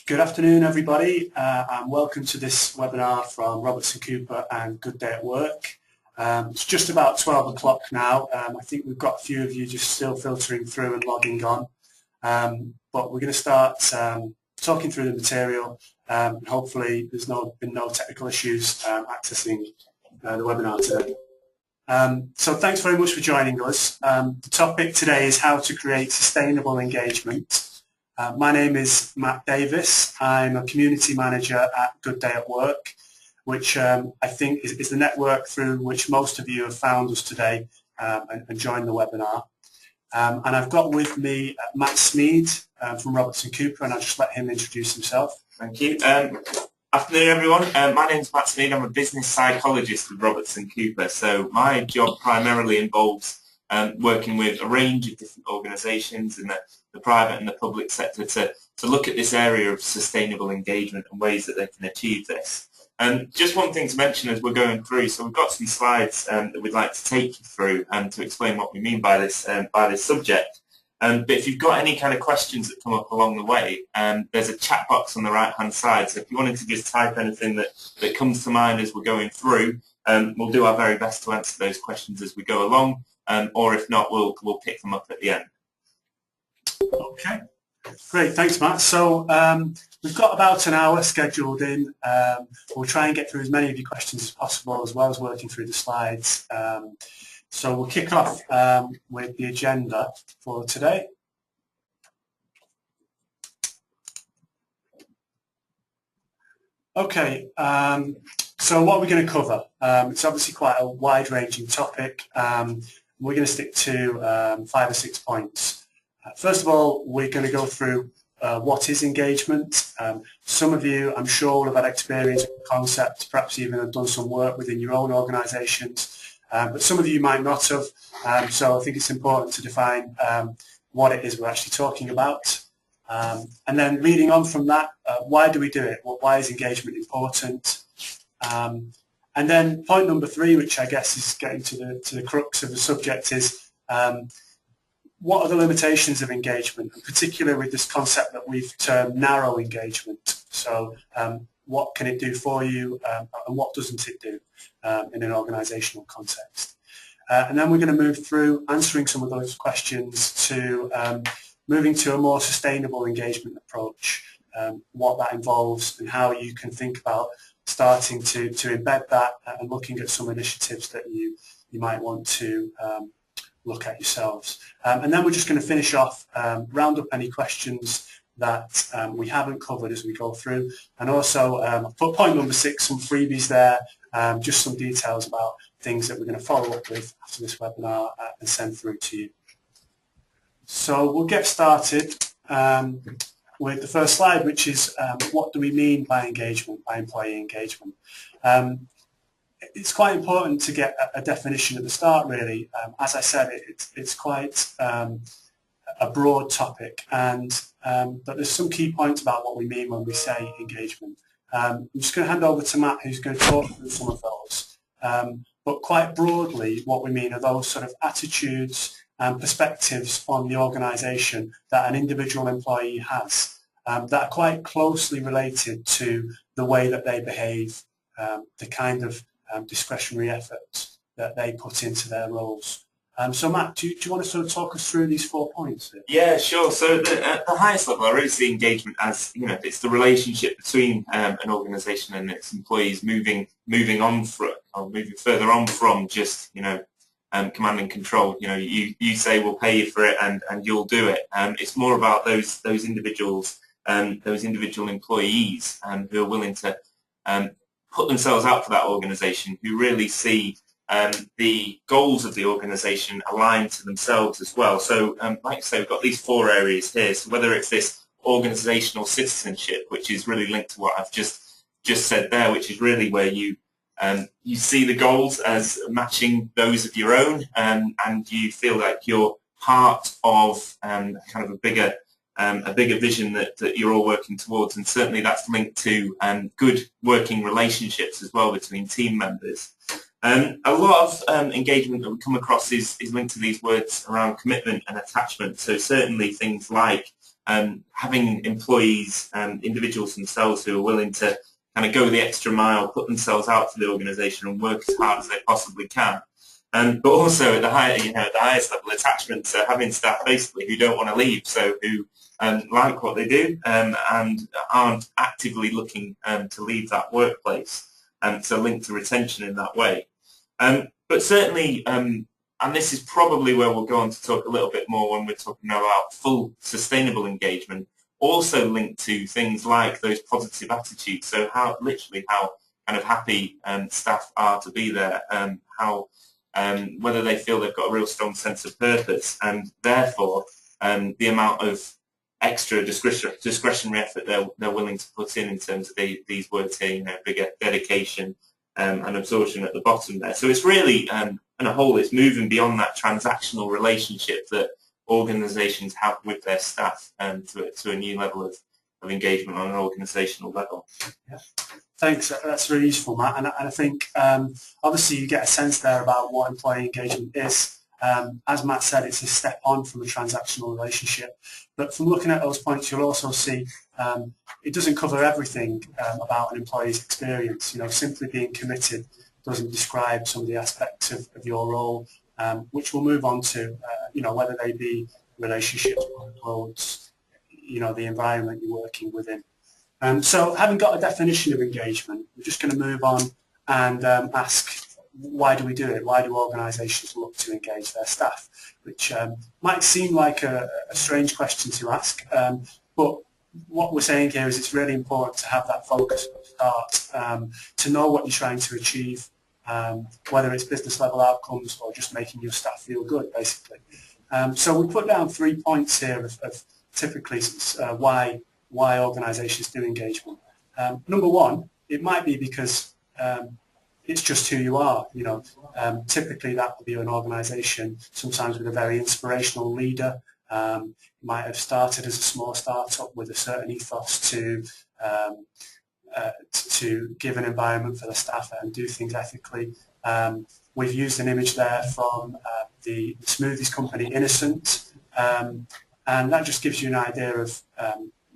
Good afternoon, everybody, and welcome to this webinar from Robertson Cooper and Good Day at Work. It's just about 12 o'clock now. I think we've got a few of you just still filtering through and logging on, but we're going to start talking through the material. Hopefully there's been no technical issues accessing the webinar today. So thanks very much for joining us. The topic today is how to create sustainable engagement. My name is Matt Davis. I'm a community manager at Good Day at Work, which I think is the network through which most of you have found us today and joined the webinar. And I've got with me Matt Smead from Robertson Cooper, and I'll just let him introduce himself. Thank you. Afternoon, everyone. My name is Matt Smead. I'm a business psychologist with Robertson Cooper. So my job primarily involves working with a range of different organisations in the private and the public sector to look at this area of sustainable engagement and ways that they can achieve this. And just one thing to mention as we're going through, so we've got some slides that we'd like to take you through to explain what we mean by this subject. But if you've got any kind of questions that come up along the way, there's a chat box on the right-hand side. So if you wanted to just type anything that comes to mind as we're going through, we'll do our very best to answer those questions as we go along. Or if not, we'll pick them up at the end. Okay, great, thanks Matt. So we've got about an hour scheduled in. We'll try and get through as many of your questions as possible, as well as working through the slides. So we'll kick off with the agenda for today. Okay, so what we're going to cover, it's obviously quite a wide-ranging topic. We're going to stick to 5 or 6 points. First of all, we're going to go through what is engagement. Some of you, I'm sure, will have had experience with the concept, perhaps even have done some work within your own organisations, but some of you might not have, so I think it's important to define what it is we're actually talking about. And then leading on from that, why do we do it? Why is engagement important? And then point number 3, which I guess is getting to the crux of the subject, is what are the limitations of engagement, and particularly with this concept that we've termed narrow engagement. So what can it do for you, and what doesn't it do in an organisational context? And then we're going to move through answering some of those questions to moving to a more sustainable engagement approach, what that involves and how you can think about starting to embed that and looking at some initiatives that you might want to look at yourselves. And then we're just going to finish off, round up any questions that we haven't covered as we go through, and also I've put point number 6, some freebies there, just some details about things that we're going to follow up with after this webinar and send through to you. So we'll get started with the first slide, which is what do we mean by engagement, by employee engagement. It's quite important to get a definition at the start, really. As I said, it's quite a broad topic, but there's some key points about what we mean when we say engagement. I'm just going to hand over to Matt, who's going to talk through some of those. But quite broadly, what we mean are those sort of attitudes and perspectives on the organisation that an individual employee has that are quite closely related to the way that they behave, the kind of discretionary efforts that they put into their roles. So Matt, do you want to sort of talk us through these 4 points here? Yeah, sure. So at the highest level, I really see engagement as, it's the relationship between an organisation and its employees moving on from, or moving further on from just, command and control. You say we'll pay you for it and you'll do it. It's more about those individuals, those individual employees who are willing to put themselves out for that organisation, who really see the goals of the organisation aligned to themselves as well. So like I say, we've got these 4 areas here. So whether it's this organisational citizenship, which is really linked to what I've just said there, which is really where you see the goals as matching those of your own, and you feel like you're part of kind of a bigger vision that you're all working towards, and certainly that's linked to good working relationships as well between team members. A lot of engagement that we come across is linked to these words around commitment and attachment. So certainly things like having employees, individuals themselves who are willing to kind of go the extra mile, put themselves out for the organisation and work as hard as they possibly can. But also at the at the highest level, attachment to having staff basically who don't want to leave, so who like what they do and aren't actively looking to leave that workplace, so linked to retention in that way. But certainly, and this is probably where we'll go on to talk a little bit more when we're talking about full sustainable engagement, also linked to things like those positive attitudes, so how kind of happy staff are to be there, how whether they feel they've got a real strong sense of purpose, and therefore the amount of extra discretionary effort they're willing to put in terms of these words here, bigger dedication and absorption at the bottom there. So it's really, on a whole, it's moving beyond that transactional relationship that organisations have with their staff to a new level of engagement on an organisational level. Yeah. Thanks, that's really useful, Matt. And I think obviously you get a sense there about what employee engagement is. As Matt said, it's a step on from a transactional relationship. But from looking at those points, you'll also see it doesn't cover everything about an employee's experience. Simply being committed doesn't describe some of the aspects of your role, which we'll move on to, whether they be relationships, workloads, the environment you're working within. So having got a definition of engagement, we're just going to move on and ask, why do we do it? Why do organisations look to engage their staff? Which might seem like a strange question to ask, but what we're saying here is it's really important to have that focus at the start, to know what you're trying to achieve, whether it's business level outcomes or just making your staff feel good, basically. So we put down 3 points here of typically why organisations do engagement. Number one, it might be because it's just who you are. Typically that will be an organisation sometimes with a very inspirational leader. You might have started as a small startup with a certain ethos to give an environment for the staff and do things ethically. We've used an image there from the smoothies company Innocent, and that just gives you an idea of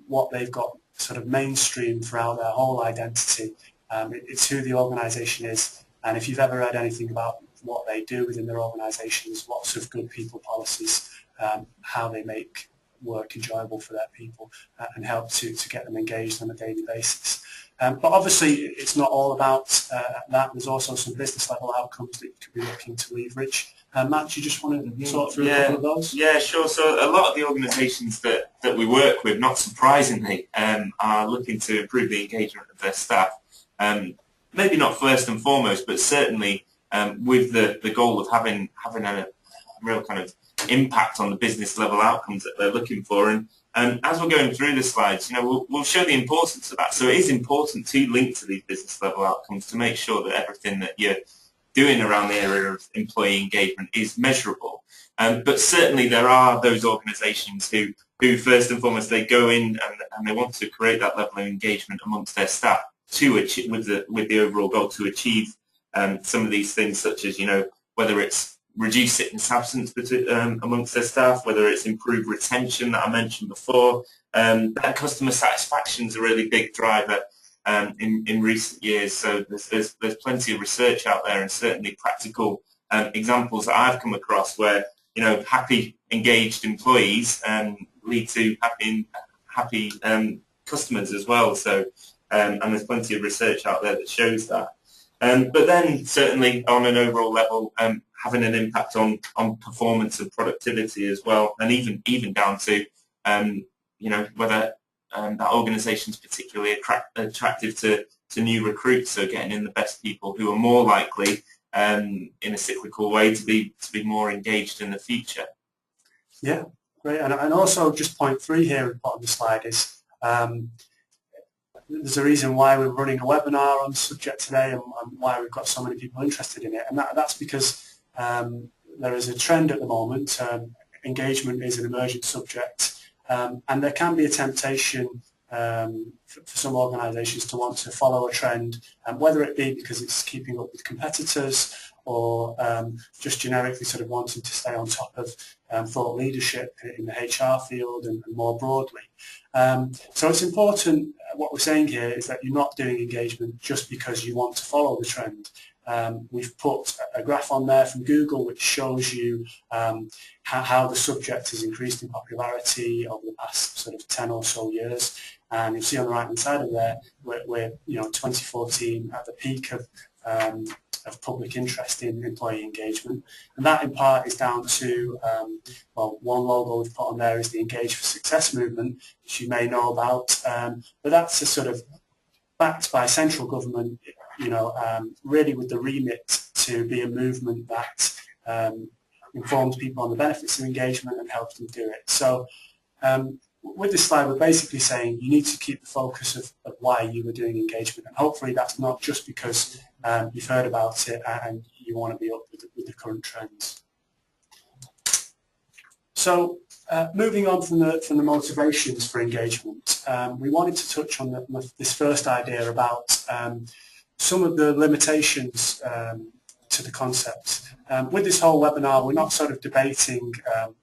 what they've got sort of mainstream throughout their whole identity. It's who the organisation is, and if you've ever read anything about what they do within their organisations, lots of good people policies, how they make work enjoyable for their people and help to get them engaged on a daily basis. But obviously it's not all about that. There's also some business level outcomes that you could be looking to leverage. Matt, do you just want to sort through a couple of those? Yeah, sure. So a lot of the organisations that we work with, not surprisingly, are looking to improve the engagement of their staff. Maybe not first and foremost, but certainly with the goal of having a real kind of impact on the business level outcomes that they're looking for. And as we're going through the slides, we'll show the importance of that. So it is important to link to these business level outcomes to make sure that everything that you're doing around the area of employee engagement is measurable. But certainly there are those organisations who first and foremost, they go in and they want to create that level of engagement amongst their staff to achieve, with the overall goal to achieve some of these things, such as whether it's reduce sickness absence amongst their staff, whether it's improved retention that I mentioned before. And customer satisfaction is a really big driver in recent years. So there's plenty of research out there, and certainly practical examples that I've come across where happy, engaged employees lead to happy customers as well. So and there's plenty of research out there that shows that. But then certainly on an overall level, having an impact on performance and productivity as well, and even down to whether that organisation is particularly attractive to new recruits, so getting in the best people who are more likely in a cyclical way to be more engaged in the future. Yeah, great. And also just point 3 here at the bottom of the slide is there's a reason why we're running a webinar on the subject today and why we've got so many people interested in it, and that's because there is a trend at the moment. Engagement is an emerging subject, and there can be a temptation for some organisations to want to follow a trend, whether it be because it's keeping up with competitors or just generically sort of wanting to stay on top of thought leadership in the HR field and more broadly. So it's important, what we're saying here is that you're not doing engagement just because you want to follow the trend. We've put a graph on there from Google which shows you how the subject has increased in popularity over the past sort of 10 or so years. And you see on the right hand side of there, we're 2014 at the peak of public interest in employee engagement, and that in part is down to well, one logo we've put on there is the Engage for Success movement, which you may know about, but that's a sort of backed by central government, really with the remit to be a movement that informs people on the benefits of engagement and helps them do it. So with this slide, we're basically saying you need to keep the focus of why you were doing engagement, and hopefully that's not just because you've heard about it and you want to be up with the current trends. So moving on from the motivations for engagement, we wanted to touch on this first idea about some of the limitations to the concept. With this whole webinar, we're not sort of debating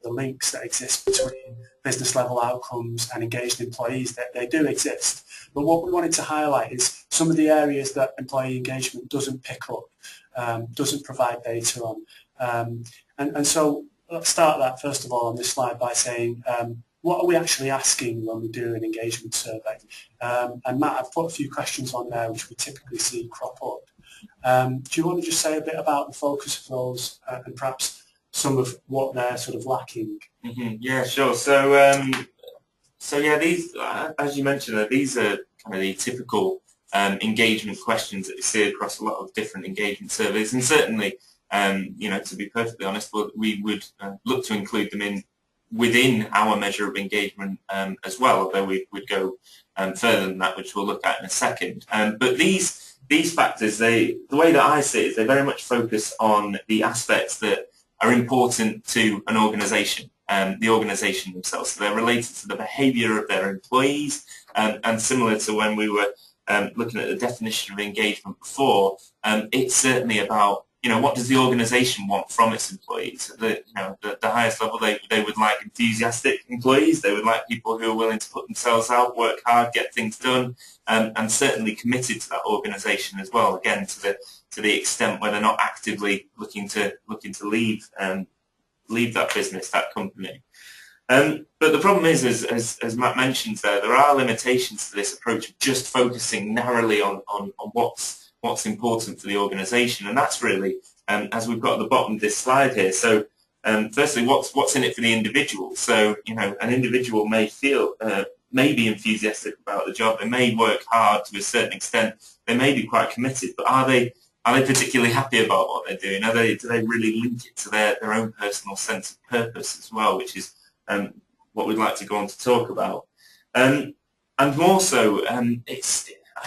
the links that exist between business level outcomes and engaged employees. They do exist, but what we wanted to highlight is some of the areas that employee engagement doesn't pick up, doesn't provide data on. And so let's start that first of all on this slide by saying what are we actually asking when we do an engagement survey? And Matt, I've put a few questions on there which we typically see crop up. Do you want to just say a bit about the focus of those and perhaps some of what they're sort of lacking? Mm-hmm. Yeah, sure. So, yeah, these, as you mentioned, these are kind of the typical engagement questions that you see across a lot of different engagement surveys, and certainly, to be perfectly honest, we would look to include them within our measure of engagement as well, although we would go further than that, which we'll look at in a second. But these factors, the way that I see it is they very much focus on the aspects that are important to an organisation, the organisation themselves. So they're related to the behaviour of their employees, and similar to when we were looking at the definition of engagement before, it's certainly about, what does the organisation want from its employees? At the highest level, they would like enthusiastic employees. They would like people who are willing to put themselves out, work hard, get things done, and certainly committed to that organisation as well. Again, to the extent where they're not actively looking to leave that business, that company. But the problem is, as Matt mentions there are limitations to this approach of just focusing narrowly on what's important for the organisation, and that's really, as we've got at the bottom of this slide here. So, firstly, what's in it for the individual? So, an individual may be enthusiastic about the job. They may work hard to a certain extent. They may be quite committed, but are they particularly happy about what they're doing? Do they really link it to their own personal sense of purpose as well, which is what we'd like to go on to talk about. And more so,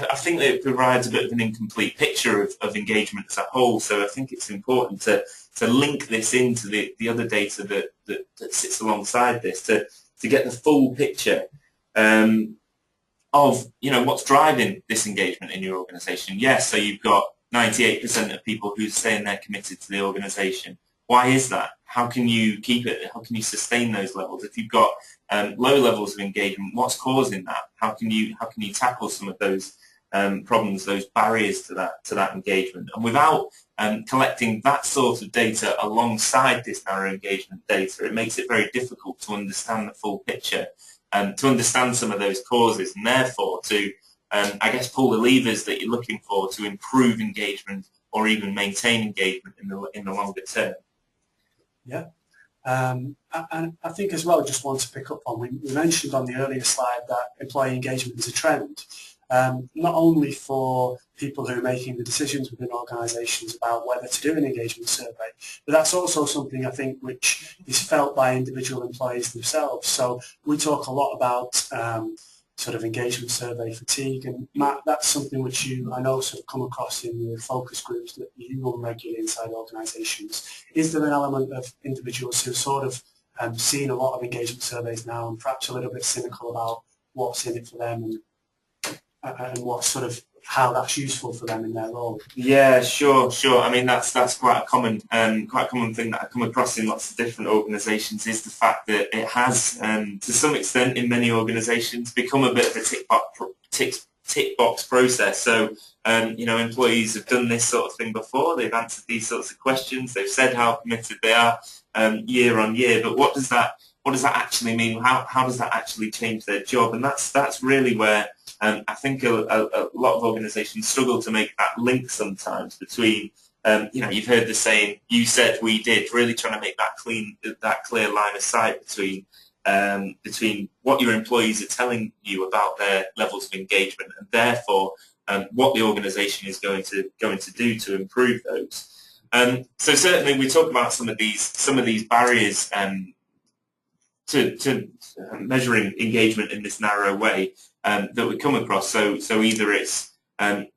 I think that it provides a bit of an incomplete picture of engagement as a whole, so I think it's important to link this into the other data that sits alongside this to get the full picture of what's driving this engagement in your organisation. Yes, so you've got 98% of people who are saying they're committed to the organisation. Why is that? How can you keep it? How can you sustain those levels? If you've got low levels of engagement, what's causing that? How can you tackle some of those problems, those barriers to that engagement? And without collecting that sort of data alongside this narrow engagement data, it makes it very difficult to understand the full picture, to understand some of those causes, and therefore to, I guess, pull the levers that you're looking for to improve engagement or even maintain engagement in the longer term. Yeah. And I think as well, just want to pick up on, we mentioned on the earlier slide that employee engagement is a trend, not only for people who are making the decisions within organisations about whether to do an engagement survey, but that's also something I think which is felt by individual employees themselves. So we talk a lot about sort of engagement survey fatigue, and Matt, that's something which I know sort of come across in the focus groups that you run regularly inside organisations. Is there an element of individuals who've sort of seen a lot of engagement surveys now and perhaps a little bit cynical about what's in it for them and what's sort of how that's useful for them in their role. Yeah, sure. I mean, that's quite a common thing that I come across in lots of different organisations, is the fact that it has, to some extent, in many organisations, become a bit of a tick box process. So, employees have done this sort of thing before. They've answered these sorts of questions. They've said how committed they are year on year. But what does that actually mean? How does that actually change their job? And that's really where I think a lot of organisations struggle to make that link sometimes between, you've heard the saying, "You said, we did," really trying to make that clear line of sight between what your employees are telling you about their levels of engagement, and therefore what the organisation is going to do to improve those. So certainly we talk about some of these barriers to measuring engagement in this narrow way that we come across. So either it's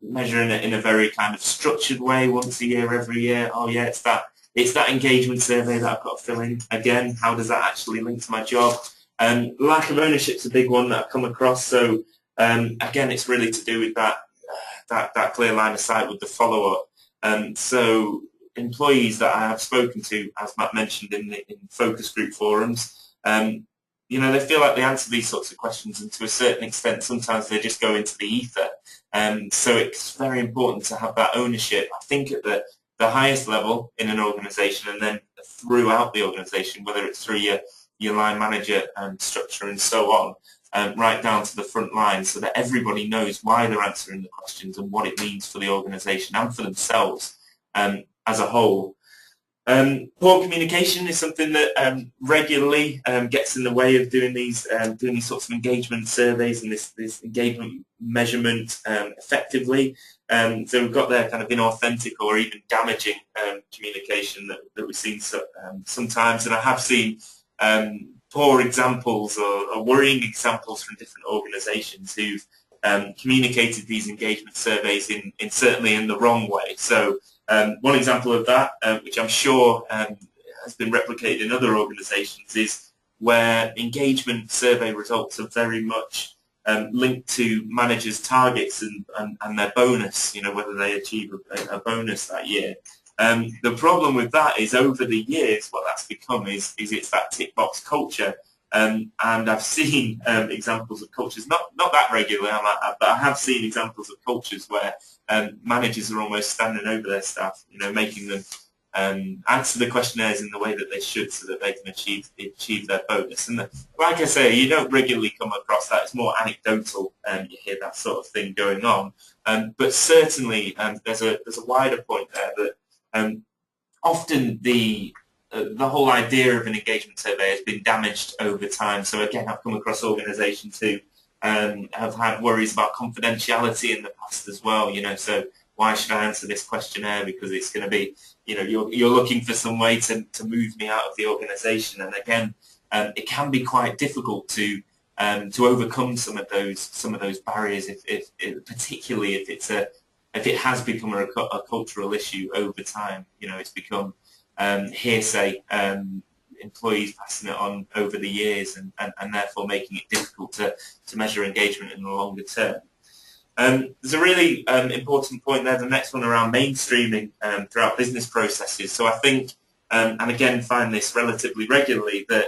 measuring it in a very kind of structured way, once a year, every year. Oh yeah, it's that engagement survey that I've got to fill in. Again, how does that actually link to my job? Lack of ownership is a big one that I've come across. So again, it's really to do with that clear line of sight with the follow-up. So employees that I have spoken to, as Matt mentioned in focus group forums, they feel like they answer these sorts of questions, and to a certain extent, sometimes they just go into the ether. So it's very important to have that ownership, I think, at the highest level in an organisation, and then throughout the organisation, whether it's through your line manager structure and so on, right down to the front line, so that everybody knows why they're answering the questions and what it means for the organisation and for themselves as a whole. Poor communication is something that regularly gets in the way of doing these sorts of engagement surveys and this engagement measurement effectively. So we've got their kind of inauthentic or even damaging communication that we've seen sometimes, and I have seen poor examples or worrying examples from different organisations who've communicated these engagement surveys certainly in the wrong way. So one example of that, which I'm sure has been replicated in other organisations, is where engagement survey results are very much linked to managers' targets and their bonus, whether they achieve a bonus that year. The problem with that is, over the years, what that's become is it's that tick box culture. And I've seen examples of cultures, not that regularly, but I have seen examples of cultures where managers are almost standing over their staff, making them answer the questionnaires in the way that they should, so that they can achieve their bonus. And like I say, you don't regularly come across that. It's more anecdotal, you hear that sort of thing going on. But certainly there's a wider point there that often the whole idea of an engagement survey has been damaged over time. So again, I've come across organisations who have had worries about confidentiality in the past as well. So why should I answer this questionnaire? Because it's going to be, you're looking for some way to move me out of the organisation. And again, it can be quite difficult to overcome some of those barriers, particularly if it has become a cultural issue over time. It's become hearsay, employees passing it on over the years, and therefore making it difficult to measure engagement in the longer term. There's a really important point there, the next one, around mainstreaming throughout business processes. So I think, and again find this relatively regularly, that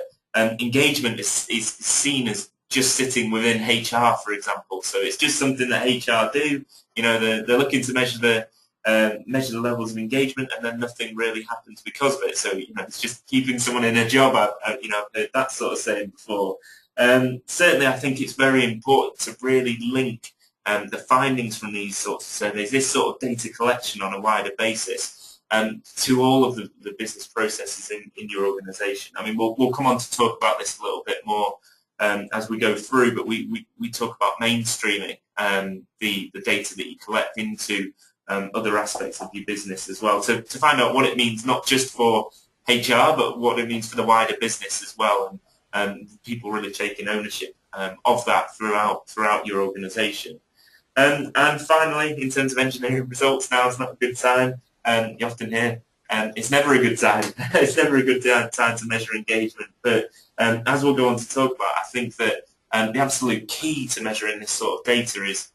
engagement is seen as just sitting within HR, for example. So it's just something that HR do. They're looking to measure the levels of engagement, and then nothing really happens because of it. So it's just keeping someone in a job. I've heard that sort of saying before. Certainly, I think it's very important to really link the findings from these sorts of surveys, this sort of data collection on a wider basis, to all of the business processes in your organisation. I mean, we'll come on to talk about this a little bit more as we go through, but we talk about mainstreaming the data that you collect into other aspects of your business as well, to find out what it means, not just for HR, but what it means for the wider business as well, and people really taking ownership of that throughout your organisation. And finally, in terms of engineering results, now is not a good time. You often hear it's never a good time. It's never a good time to measure engagement. But as we'll go on to talk about, I think that the absolute key to measuring this sort of data is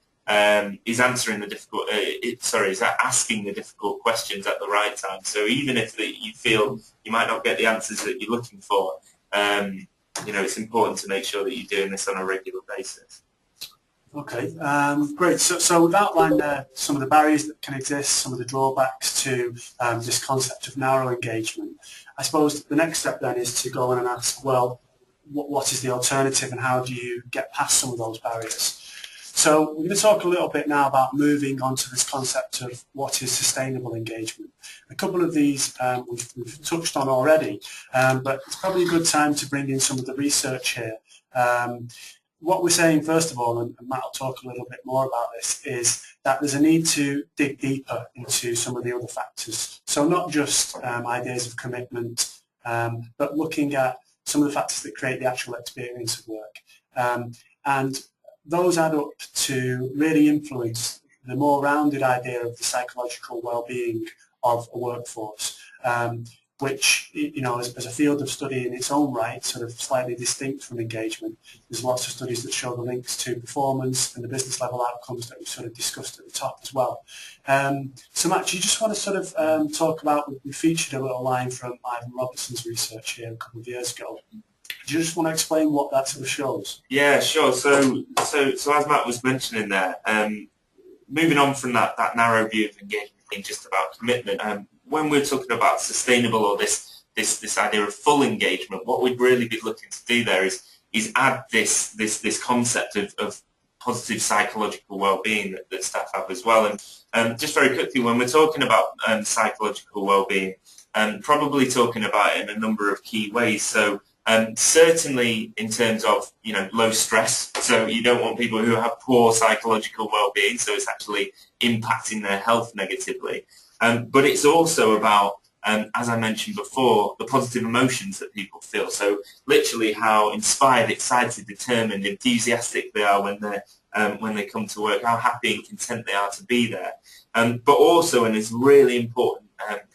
is answering the difficult, is asking the difficult questions at the right time. So even if you feel you might not get the answers that you're looking for, it's important to make sure that you're doing this on a regular basis. Okay, great. So we've outlined some of the barriers that can exist, some of the drawbacks to this concept of narrow engagement. I suppose the next step then is to go on and ask, well, what is the alternative and how do you get past some of those barriers? So we're going to talk a little bit now about moving on to this concept of what is sustainable engagement. A couple of these we've touched on already, but it's probably a good time to bring in some of the research here. What we're saying, first of all, and Matt will talk a little bit more about this, is that there's a need to dig deeper into some of the other factors. So not just ideas of commitment, but looking at some of the factors that create the actual experience of work. And those add up to really influence the more rounded idea of the psychological well-being of a workforce, which, as a field of study in its own right, sort of slightly distinct from engagement. There's lots of studies that show the links to performance and the business level outcomes that we've sort of discussed at the top as well. So Matt, do you just want to sort of talk about, we featured a little line from Ivan Robertson's research here a couple of years ago. Do you just want to explain what that sort of shows? Yeah, sure. So as Matt was mentioning there, moving on from that narrow view of engagement being just about commitment, when we're talking about sustainable or this idea of full engagement, what we'd really be looking to do there is add this concept of positive psychological well-being that staff have as well. And just very quickly, when we're talking about psychological well-being, probably talking about it in a number of key ways. So certainly in terms of low stress, so you don't want people who have poor psychological well-being, so it's actually impacting their health negatively. But it's also about, as I mentioned before, the positive emotions that people feel. So literally how inspired, excited, determined, enthusiastic they are when they come to work, how happy and content they are to be there. But also, and it's really important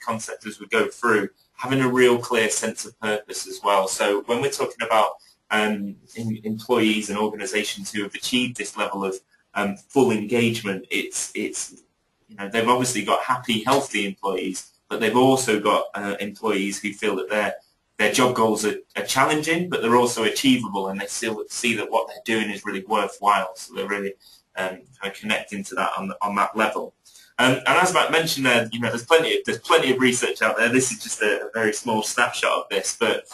concept as we go through, having a real clear sense of purpose as well. So when we're talking about employees and organisations who have achieved this level of full engagement, it's they've obviously got happy, healthy employees, but they've also got employees who feel that their job goals are challenging, but they're also achievable, and they still see that what they're doing is really worthwhile. So they're really kind of connecting to that on that level. And as Matt mentioned there, there's plenty of research out there. This is just a very small snapshot of this, but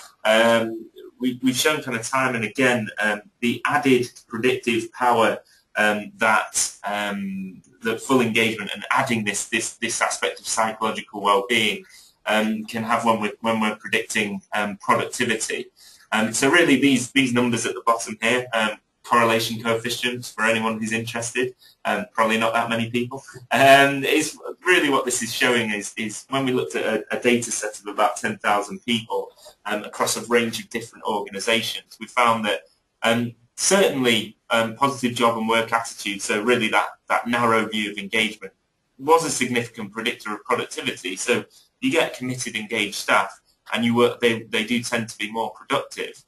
we've shown kind of time and again the added predictive power that full engagement and adding this aspect of psychological well-being can have when we're predicting productivity. So really, these numbers at the bottom here. Correlation coefficients for anyone who's interested, probably not that many people. Is really what this is showing is when we looked at a data set of about 10,000 people across a range of different organisations, we found that certainly positive job and work attitude, so really that narrow view of engagement, was a significant predictor of productivity. So you get committed, engaged staff, and they do tend to be more productive.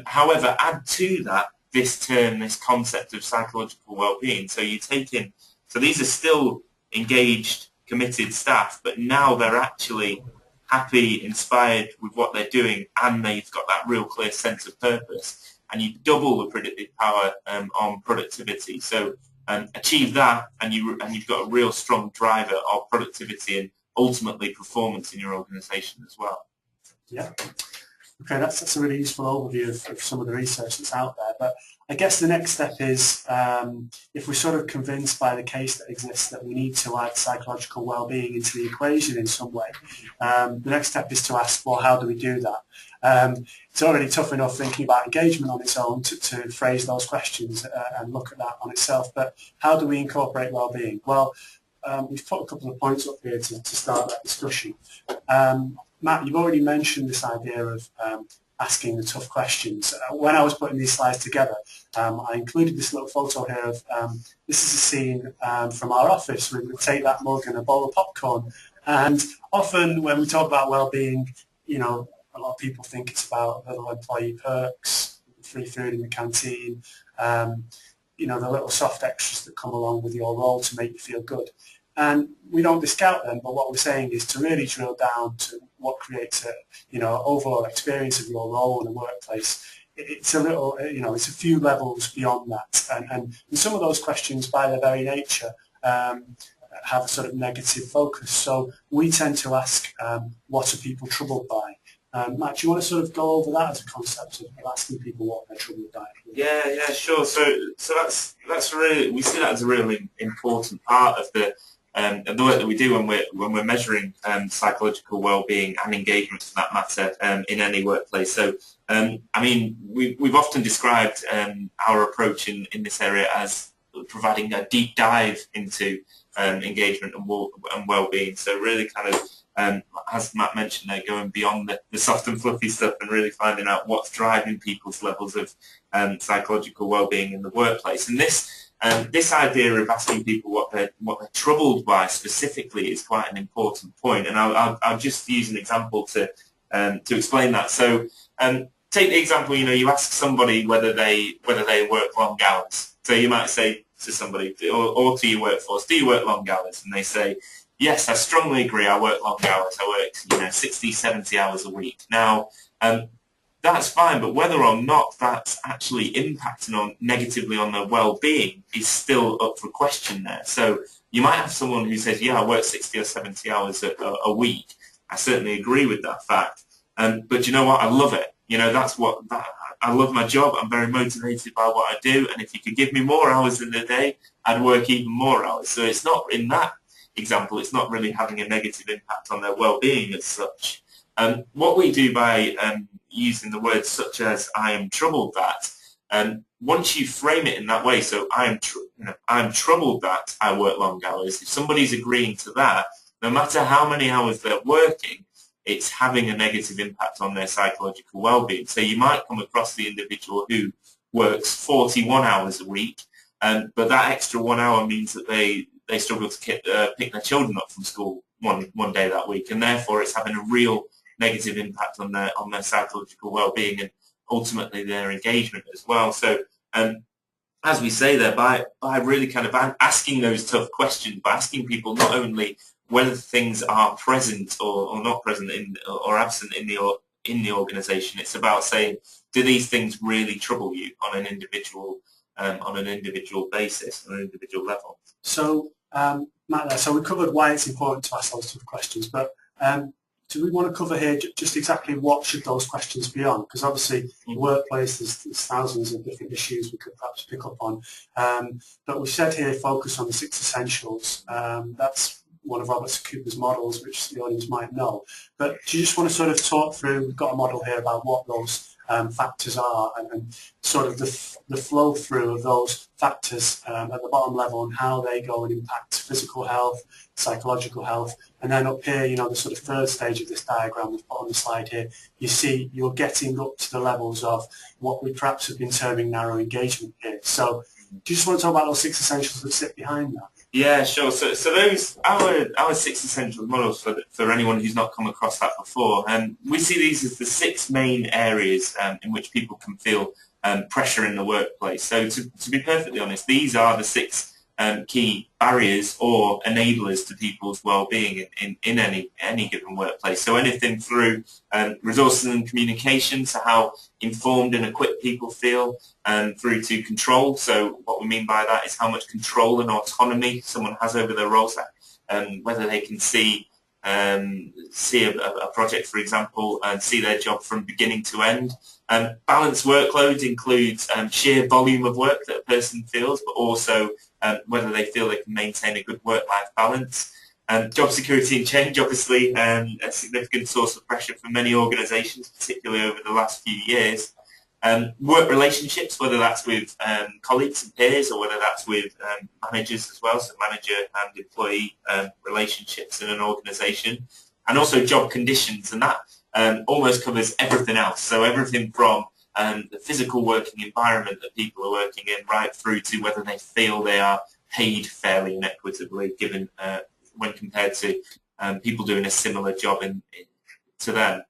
However, add to that this concept of psychological well-being. So you take in, so these are still engaged, committed staff, but now they're actually happy, inspired with what they're doing, and they've got that real clear sense of purpose. And you double the predictive power on productivity. So achieve that, and you've got a real strong driver of productivity and ultimately performance in your organisation as well. Yeah. Okay, that's a really useful overview of some of the research that's out there. But I guess the next step is, if we're sort of convinced by the case that exists that we need to add psychological well-being into the equation in some way, the next step is to ask, well, how do we do that? It's already tough enough thinking about engagement on its own to phrase those questions and look at that on itself. But how do we incorporate well-being? Well, we've put a couple of points up here to start that discussion. Matt, you've already mentioned this idea of asking the tough questions. When I was putting these slides together, I included this little photo here of, this is a scene from our office. We would take that mug and a bowl of popcorn. And often when we talk about well-being, a lot of people think it's about little employee perks, free food in the canteen, you know, the little soft extras that come along with your role to make you feel good. And we don't discount them, but what we're saying is to really drill down to what creates a, you know, overall experience of your role in the workplace. It's a little, you know, it's a few levels beyond that. And some of those questions, by their very nature, have a sort of negative focus. So we tend to ask, what are people troubled by? Matt, do you want to sort of go over that as a concept of asking people what they're troubled by? Yeah, sure. So that's really, we see that as a really important part of the work that we do when we're measuring psychological well-being and engagement, for that matter, in any workplace. So I mean, we've often described our approach in this area as providing a deep dive into engagement and well-being. So really kind of, as Matt mentioned there, going beyond the soft and fluffy stuff and really finding out what's driving people's levels of psychological well-being in the workplace. And this idea of asking people what they're troubled by specifically is quite an important point. And I'll just use an example to explain that. So take the example, you know, you ask somebody whether they work long hours. So you might say to somebody or to your workforce, do you work long hours? And they say, yes, I strongly agree, I work long hours. I work, you know, 60, 70 hours a week. Now, that's fine, but whether or not that's actually impacting negatively on their well-being is still up for question there. So you might have someone who says, yeah, I work 60 or 70 hours a week. I certainly agree with that fact. But you know what? I love it. You know, I love my job. I'm very motivated by what I do. And if you could give me more hours in the day, I'd work even more hours. So it's not, in that example, it's not really having a negative impact on their well-being as such. What we do by using the words such as "I am troubled that," once you frame it in that way, so I am troubled that I work long hours. If somebody's agreeing to that, no matter how many hours they're working, it's having a negative impact on their psychological well-being. So you might come across the individual who works 41 hours a week, but that extra 1 hour means that they struggle to pick their children up from school one day that week, and therefore it's having a real negative impact on their psychological well-being and ultimately their engagement as well. So as we say there, by really kind of asking those tough questions, by asking people not only whether things are present or not present or absent in the organisation, it's about saying, do these things really trouble you on an individual basis, on an individual level? So Matt, so we covered why it's important to ask those tough questions, but do we want to cover here just exactly what should those questions be on? Because obviously in the workplace there's thousands of different issues we could perhaps pick up on. But we said here focus on the 6 essentials. That's one of Robert Cooper's models, which the audience might know. But do you just want to sort of talk through, we've got a model here about what those factors are and sort of the flow through of those factors at the bottom level and how they go and impact physical health, psychological health, and then up here, you know, the sort of third stage of this diagram we've put on the slide here, you see you're getting up to the levels of what we perhaps have been terming narrow engagement here. So do you just want to talk about those 6 essentials that sit behind that? Yeah, sure. So those our 6 essential models for anyone who's not come across that before, and we see these as the 6 main areas in which people can feel pressure in the workplace. So to be perfectly honest, these are the 6 key barriers or enablers to people's well-being in any given workplace. So anything through resources and communication, so how informed and equipped people feel, through to control. So what we mean by that is how much control and autonomy someone has over their roles, whether they can see a project, for example, and see their job from beginning to end. Balanced workload includes sheer volume of work that a person feels, but also whether they feel they can maintain a good work-life balance. Job security and change, obviously, a significant source of pressure for many organisations, particularly over the last few years. Work relationships, whether that's with colleagues and peers or whether that's with managers as well, so manager and employee relationships in an organisation. And also job conditions, and that almost covers everything else. So everything from the physical working environment that people are working in right through to whether they feel they are paid fairly and equitably given when compared to people doing a similar job to them.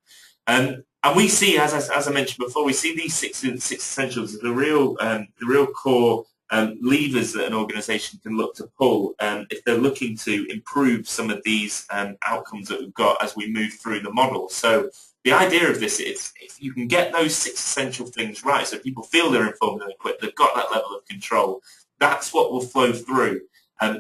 And we see, as I mentioned before, we see these six essentials as the real core levers that an organisation can look to pull if they're looking to improve some of these outcomes that we've got as we move through the model. So the idea of this is if you can get those 6 essential things right, so people feel they're informed and equipped, they've got that level of control, that's what will flow through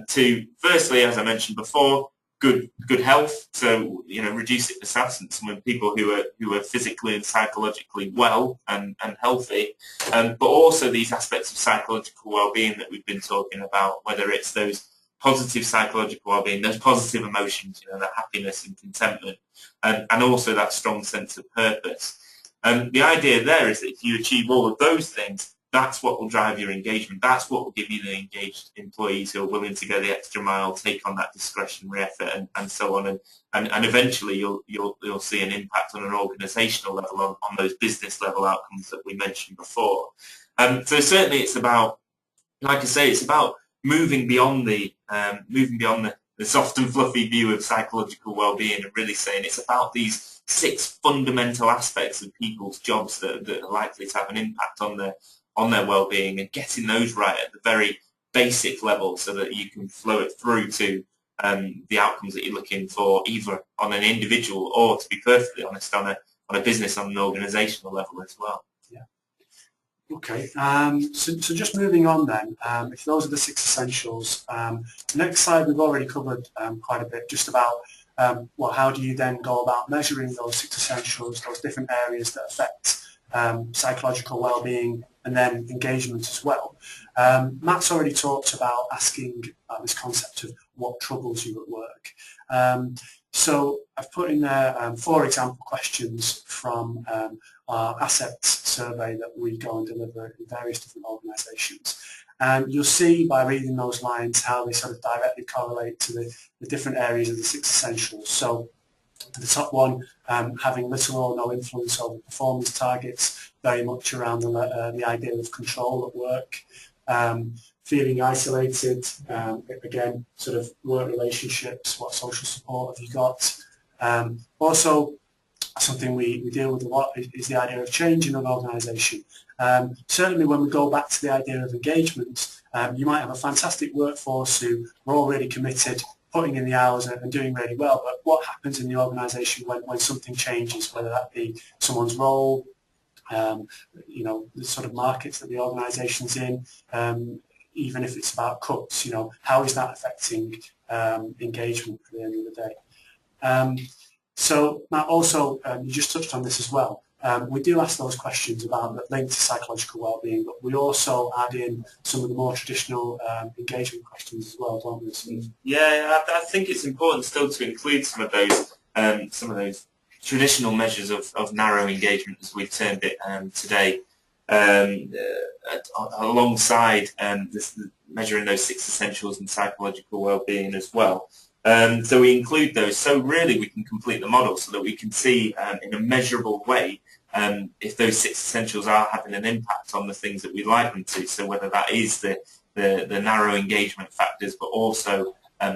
to, firstly, as I mentioned before, good health, so reduce it for absence when people who are physically and psychologically well and healthy, but also these aspects of psychological well-being that we've been talking about, whether it's those positive psychological well-being, those positive emotions, that happiness and contentment, and also that strong sense of purpose. The idea there is that if you achieve all of those things, that's what will drive your engagement. That's what will give you the engaged employees who are willing to go the extra mile, take on that discretionary effort, and so on. And eventually, you'll see an impact on an organisational level on those business level outcomes that we mentioned before. So certainly, it's about, like I say, it's about moving beyond the soft and fluffy view of psychological well-being, and really saying it's about these 6 fundamental aspects of people's jobs that are likely to have an impact on their well-being, and getting those right at the very basic level so that you can flow it through to the outcomes that you're looking for, either on an individual or, to be perfectly honest, on a business, on an organisational level as well. Yeah. Okay. So just moving on then, if those are the 6 essentials, the next slide we've already covered quite a bit, just about well, how do you then go about measuring those 6 essentials, those different areas that affect psychological well-being, and then engagement as well. Matt's already talked about asking this concept of what troubles you at work. So I've put in there 4 example questions from our assets survey that we go and deliver in various different organisations. And you'll see by reading those lines how they sort of directly correlate to the different areas of the 6 essentials. So the top one, having little or no influence over performance targets, very much around the idea of control at work. Feeling isolated, again, sort of work relationships, what social support have you got? Also, something we deal with a lot is the idea of change in an organisation. Certainly when we go back to the idea of engagement, you might have a fantastic workforce who are all really committed, putting in the hours and doing really well, but what happens in the organisation when something changes, whether that be someone's role, the sort of markets that the organisation's in, even if it's about cuts, how is that affecting engagement at the end of the day? So Matt, also, you just touched on this as well. We do ask those questions about that link to psychological well-being, but we also add in some of the more traditional engagement questions as well, don't we, Steve? Yeah, I think it's important still to include some of those traditional measures of narrow engagement, as we've termed it today, alongside measuring those 6 essentials and psychological well-being as well. So we include those, so really we can complete the model so that we can see in a measurable way if those 6 essentials are having an impact on the things that we'd like them to. So whether that is the narrow engagement factors, but also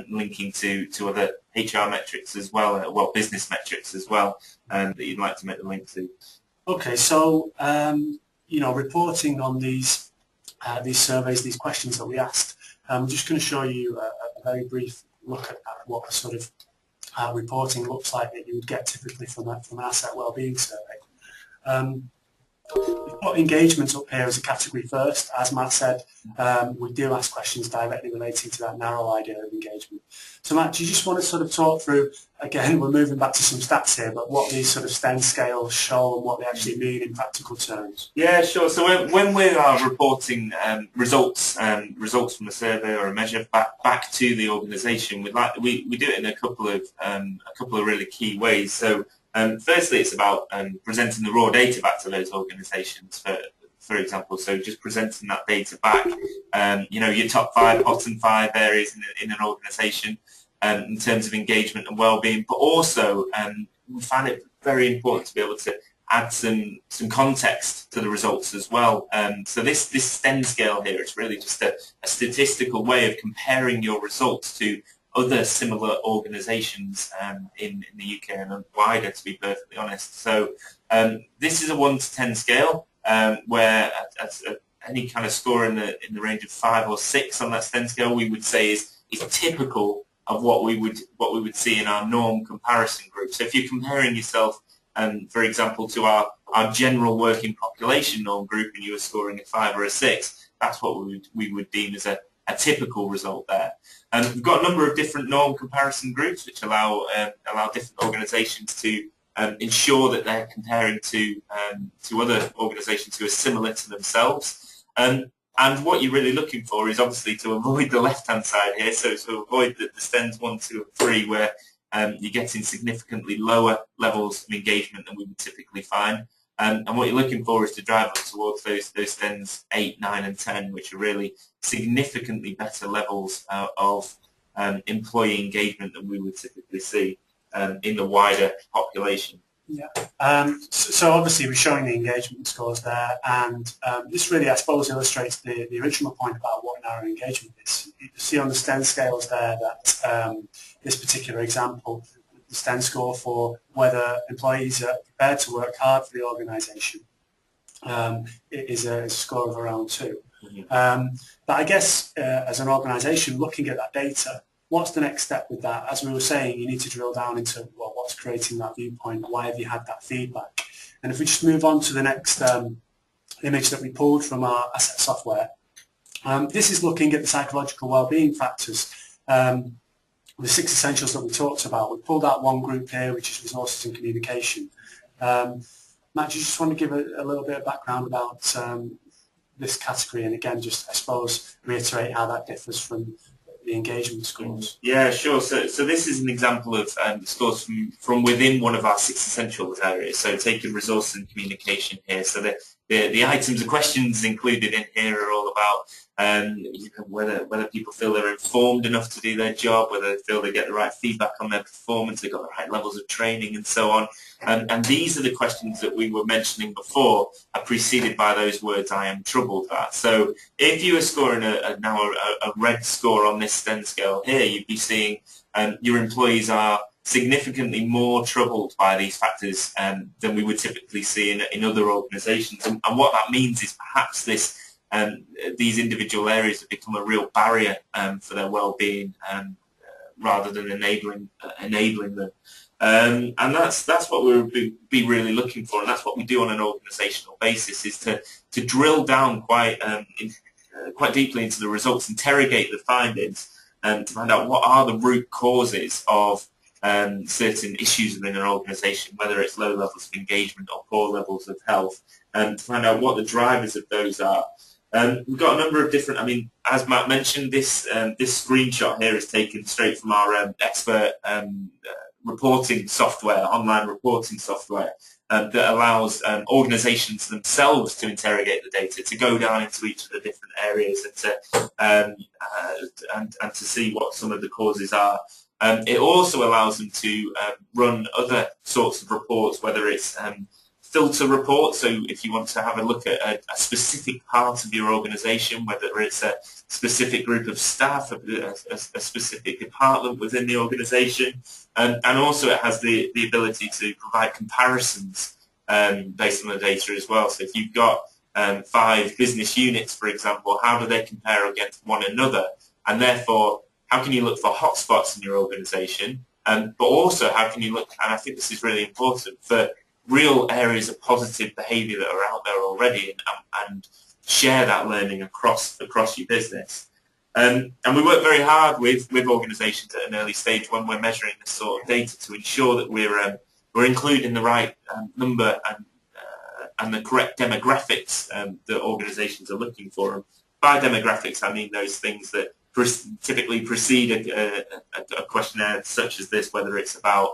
linking to other HR metrics as well, business metrics as well, that you'd like to make the link to. Okay, so reporting on these surveys, these questions that we asked, I'm just going to show you a very brief look at what the sort of reporting looks like that you would get typically from an asset wellbeing survey. We've put engagement up here as a category first. As Matt said, we do ask questions directly relating to that narrow idea of engagement. So Matt, do you just want to sort of talk through, again, we're moving back to some stats here, but what these sort of STEM scales show and what they actually mean in practical terms? Yeah, sure. So when we are reporting results from a survey or a measure back to the organisation, we do it in a couple of really key ways. So firstly, it's about presenting the raw data back to those organisations, for example. So just presenting that data back, your top 5, bottom 5 areas in an organisation in terms of engagement and well-being, but also we find it very important to be able to add some context to the results as well. So this STEM scale here is really just a statistical way of comparing your results to other similar organisations in the UK and wider, to be perfectly honest. So this is a 1 to 10 scale where any kind of score in the range of 5 or 6 on that STEM scale, we would say is typical of what we would see in our norm comparison group. So if you're comparing yourself, for example, to our general working population norm group, and you were scoring a 5 or a 6, that's what we would deem as a typical result there. And we've got a number of different norm comparison groups which allow different organisations to ensure that they're comparing to other organisations who are similar to themselves. And what you're really looking for is obviously to avoid the left-hand side here, so to avoid the STEMs 1, 2 and 3 where you're getting significantly lower levels of engagement than we would typically find. And what you're looking for is to drive up towards those STEMs 8, 9 and 10, which are really significantly better levels of employee engagement than we would typically see in the wider population. Yeah. So obviously we're showing the engagement scores there, and this really, I suppose, illustrates the original point about what narrow engagement is. You see on the STEM scales there that this particular example, the STEM score for whether employees are prepared to work hard for the organisation is a score of around 2. Mm-hmm. But I guess as an organisation looking at that data, what's the next step with that? As we were saying, you need to drill down into, well, what's creating that viewpoint, why have you had that feedback? And if we just move on to the next image that we pulled from our asset software, this is looking at the psychological well-being factors, the 6 essentials that we talked about. We pulled out one group here, which is resources and communication. Matt, do you just want to give a little bit of background about this category, and again, just, I suppose, reiterate how that differs from the engagement scores? Yeah, sure. So this is an example of scores from within one of our 6 essentials areas. So taking resources and communication here. So the items, the questions included in here are all about whether people feel they're informed enough to do their job, whether they feel they get the right feedback on their performance, they've got the right levels of training and so on. And these are the questions that we were mentioning before are preceded by those words, I am troubled at. So if you were scoring now a red score on this STEM scale here, you'd be seeing your employees are significantly more troubled by these factors than we would typically see in other organisations. And what that means is perhaps these individual areas have become a real barrier for their well-being rather than enabling them. And that's what we would be really looking for, and that's what we do on an organisational basis, is to drill down quite deeply into the results, interrogate the findings, and to find out what are the root causes of certain issues within an organisation, whether it's low levels of engagement or poor levels of health, and to find out what the drivers of those are. We've got a number of different, as Matt mentioned, this screenshot here is taken straight from our expert reporting software, online reporting software, that allows organisations themselves to interrogate the data, to go down into each of the different areas and to see what some of the causes are. It also allows them to run other sorts of reports, whether it's filter reports, so if you want to have a look at a specific part of your organisation, whether it's a specific group of staff, a specific department within the organisation, and also it has the ability to provide comparisons based on the data as well. So if you've got 5 business units, for example, how do they compare against one another? And therefore, how can you look for hotspots in your organisation? But also, how can you look, and I think this is really important, for real areas of positive behaviour that are out there already, and share that learning across your business. And we work very hard with organisations at an early stage when we're measuring this sort of data to ensure that we're including the right number and the correct demographics that organisations are looking for. And by demographics, I mean those things that typically precede a questionnaire such as this, whether it's about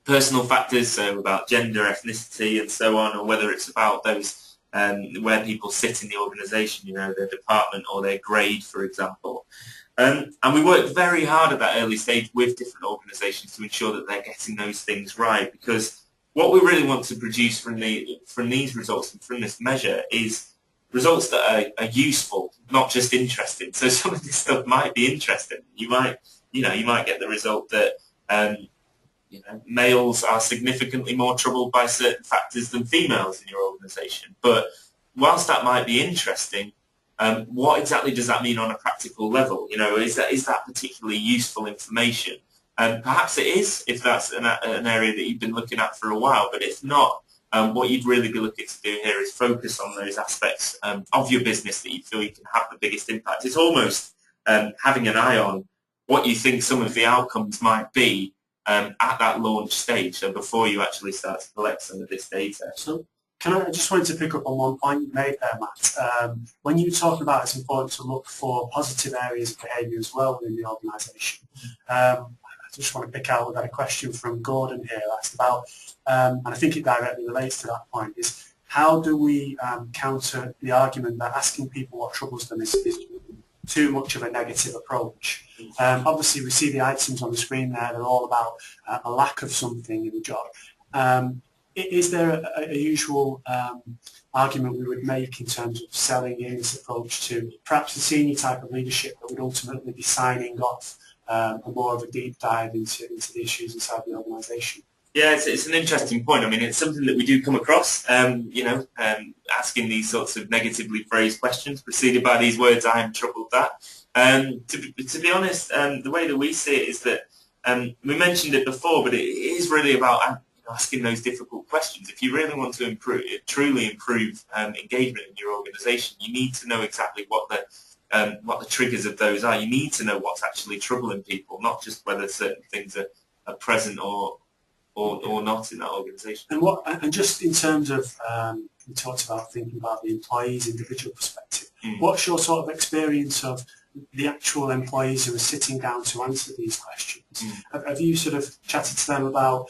personal factors, so about gender, ethnicity and so on, or whether it's about those where people sit in the organisation, their department or their grade, for example. And we work very hard at that early stage with different organisations to ensure that they're getting those things right, because what we really want to produce from these results and from this measure is results that are useful, not just interesting. So some of this stuff might be interesting. You might get the result that males are significantly more troubled by certain factors than females in your organisation. But whilst that might be interesting, what exactly does that mean on a practical level? You know, is that particularly useful information? And perhaps it is, if that's an area that you've been looking at for a while. But if not, what you'd really be looking to do here is focus on those aspects of your business that you feel you can have the biggest impact. It's almost having an eye on what you think some of the outcomes might be at that launch stage, so before you actually start to collect some of this data. So I just wanted to pick up on one point you made there, Matt. When you talk about it's important to look for positive areas of behaviour as well within the organisation, I just want to pick out, we've had a question from Gordon here asked about, and I think it directly relates to that point, is how do we counter the argument that asking people what troubles them is too much of a negative approach? Obviously we see the items on the screen there, they're all about a lack of something in the job. Is there a usual argument we would make in terms of selling in this approach to perhaps the senior type of leadership that would ultimately be signing off more of a deep dive into the issues inside the organisation? Yeah, it's an interesting point. I mean, it's something that we do come across, asking these sorts of negatively phrased questions preceded by these words, I am troubled that. To be honest, the way that we see it is that, we mentioned it before, but it is really about asking those difficult questions. If you really want to truly improve engagement in your organisation, you need to know exactly what the triggers of those are. You need to know what's actually troubling people, not just whether certain things are present or not in that organisation. And just in terms of, we talked about thinking about the employee's individual perspective. What's your sort of experience of the actual employees who are sitting down to answer these questions? Have you sort of chatted to them about